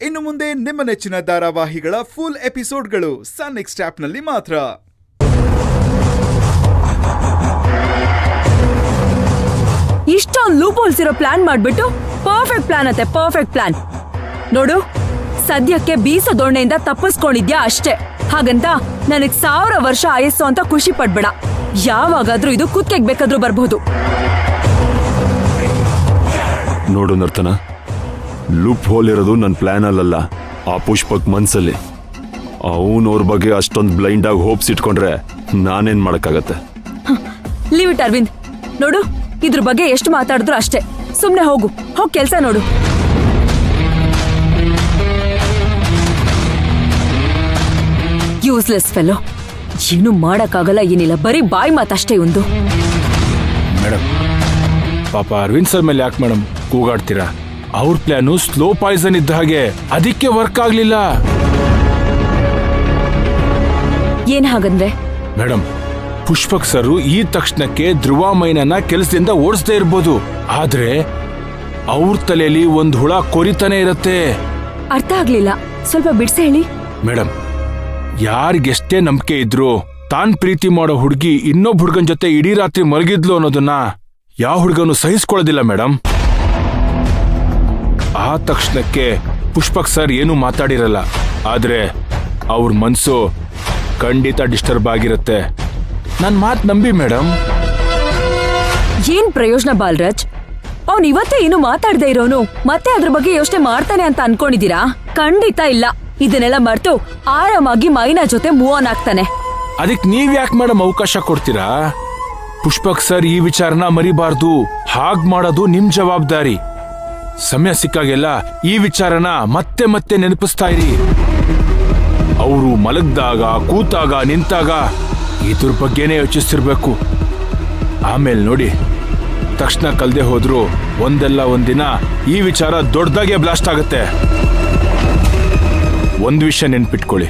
ಇನ್ನು ಮುಂದೆ ನಿಮ್ಮ ನೆಚ್ಚಿನ ಧಾರಾವಾಹಿಗಳ ಫುಲ್ ಎಪಿಸೋಡ್ಗಳು ಸನ್ ನೆಕ್ಸ್ಟ್ ಆಪ್ನಲ್ಲಿ ಮಾತ್ರ. ಇಷ್ಟೊಂದು ಲೂಪ್ ಹೋಲ್ಸ್ ಇರೋ ಪ್ಲಾನ್ ಮಾಡ್ಬಿಟ್ಟು ಪರ್ಫೆಕ್ಟ್ ಪ್ಲಾನ್ ಅತ್ತೆ, ಪರ್ಫೆಕ್ಟ್ ಪ್ಲಾನ್. ನೋಡು, ಸದ್ಯಕ್ಕೆ ಬೀಸೋ ದೊಣ್ಣೆಯಿಂದ ತಪ್ಪಿಸ್ಕೊಂಡಿದ್ಯಾ ಅಷ್ಟೇ. ಹಾಗಂತ ನನಗ್ 1000 ವರ್ಷ ಆಯಸ್ಸು ಅಂತ ಖುಷಿ ಪಡ್ಬೇಡ. ಯಾವಾಗಾದ್ರೂ ಇದು ಕುತ್ತಿಗೆಗೆ ಬೇಕಾದ್ರೂ ಬರ್ಬಹುದು. ನೋಡು ನರ್ತನ, ಲೂಪ್ ಹೋಲ್ ಇರೋದು ನನ್ನ ಪ್ಲಾನ್ ಅಲ್ಲ, ಆ ಪುಷ್ಪಕ್ ಮನ್ಸಲ್ಲಿ. ಅವನವ್ರ ಬಗ್ಗೆ ಅಷ್ಟೊಂದು ಬ್ಲೈಂಡ್ ಆಗಿ ಹೋಪ್ಸ್ ಇಟ್ಕೊಂಡ್ರೆ ನಾನೇನ್ ಮಾಡಕ್ಕಾಗತ್ತೆ? Leave it Arvind. ನೋಡು, ಇದ್ರ ಬಗ್ಗೆ ಎಷ್ಟು ಮಾತಾಡಿದ್ರು ಅಷ್ಟೇ. ಸುಮ್ನೆ ಹೋಗು, ಹೋಗ್ ಕೆಲ್ಸ ನೋಡು. ಯೂಸ್ಲೆಸ್ ಫೆಲೋ, ಏನು ಮಾಡಕ್ಕಾಗಲ್ಲ, ಏನಿಲ್ಲ, ಬರೀ ಬಾಯಿ ಮಾತಷ್ಟೇ ಒಂದು. ಮೇಡಮ್, ಪಾಪ ಅರವಿಂದ್ ಸರ್ ಮೇಲೆ ಯಾಕೆ ಮೇಡಮ್ ಕೂಗಾಡ್ತೀರಾ? ಅವ್ರ ಪ್ಲಾನು ಸ್ಲೋ ಪಾಯ್ಸನ್ ಇದ್ದ ಹಾಗೆ, ಅದಕ್ಕೆ ವರ್ಕ್ ಆಗ್ಲಿಲ್ಲ. ಏನ್ ಹಾಗಂದ್ರೆ? ಮೇಡಮ್, ಪುಷ್ಪಕ್ ಸರ್ ಈ ತಕ್ಷಣಕ್ಕೆ ಧ್ರುವ ಮೈನನ್ನ ಕೆಲಸದಿಂದ ಓಡಿಸದೇ ಇರ್ಬೋದು, ಆದ್ರೆ ಅವ್ರ ತಲೆಯಲ್ಲಿ ಒಂದ್ ಹುಳ ಕೊರಿತಾನೆ ಇರತ್ತೆ. ಅರ್ಥ ಆಗ್ಲಿಲ್ಲ, ಸ್ವಲ್ಪ ಬಿಡ್ಸ ಹೇಳಿ. ಮೇಡಮ್, ಯಾರಿಗೆಷ್ಟೇ ನಂಬಿಕೆ ಇದ್ರು ತಾನ್ ಪ್ರೀತಿ ಮಾಡೋ ಹುಡುಗಿ ಇನ್ನೊಬ್ಬ ಹುಡುಗನ್ ಜೊತೆ ಇಡೀ ರಾತ್ರಿ ಮಲಗಿದ್ಲು ಅನ್ನೋದನ್ನ ಯಾವ ಹುಡುಗನು ಸಹಿಸ್ಕೊಳ್ಳೋದಿಲ್ಲ ಮೇಡಮ್. ಆ ತಕ್ಷಣಕ್ಕೆ ಪುಷ್ಪಕ್ ಸರ್ ಏನು ಮಾತಾಡಿರಲ್ಲ, ಆದ್ರೆ ಅವ್ರ ಮನ್ಸು ಖಂಡಿತ ಡಿಸ್ಟರ್ಬ್ ಆಗಿರುತ್ತೆ. ನನ್ ಮಾತ್ ನಂಬಿ ಮೇಡಮ್. ಏನ್ ಪ್ರಯೋಜನ ಬಾಲರಾಜ್? ಅವ್ನ್ ಇವತ್ತೇ ಏನು ಮಾತಾಡದೆ ಇರೋನು ಮತ್ತೆ ಅದ್ರ ಬಗ್ಗೆ ಯೋಚನೆ ಮಾಡ್ತಾನೆ ಅಂತ ಅನ್ಕೊಂಡಿದೀರಾ? ಖಂಡಿತ ಇಲ್ಲ. ಇದನ್ನೆಲ್ಲ ಮರ್ತು ಆರಾಮಾಗಿ ಮೈನಾ ಜೊತೆ ಮೂವ್ ಆನ್ ಆಗ್ತಾನೆ. ಅದಕ್ ನೀವ್ ಯಾಕೆ ಮೇಡಮ್ ಅವಕಾಶ ಕೊಡ್ತೀರಾ? ಪುಷ್ಪಕ್ ಸರ್ ಈ ವಿಚಾರನ ಮರಿಬಾರ್ದು. ಹಾಗ್ ಮಾಡೋದು ನಿಮ್ ಜವಾಬ್ದಾರಿ. ಸಮಯ ಸಿಕ್ಕಾಗೆಲ್ಲ ಈ ವಿಚಾರನ ಮತ್ತೆ ಮತ್ತೆ ನೆನಪಿಸ್ತಾ ಇರಿ. ಅವರು ಮಲಗ್ದಾಗ, ಕೂತಾಗ, ನಿಂತಾಗ ಇದ್ರ ಬಗ್ಗೆನೇ ಯೋಚಿಸ್ತಿರ್ಬೇಕು. ಆಮೇಲೆ ನೋಡಿ, ತಕ್ಷಣ ಕಲ್ದೆ ಹೋದ್ರು ಒಂದಲ್ಲ ಒಂದಿನ ಈ ವಿಚಾರ ದೊಡ್ಡದಾಗೆ ಬ್ಲಾಸ್ಟ್ ಆಗುತ್ತೆ. ಒಂದು ವಿಷಯ ನೆನ್ಪಿಟ್ಕೊಳ್ಳಿ,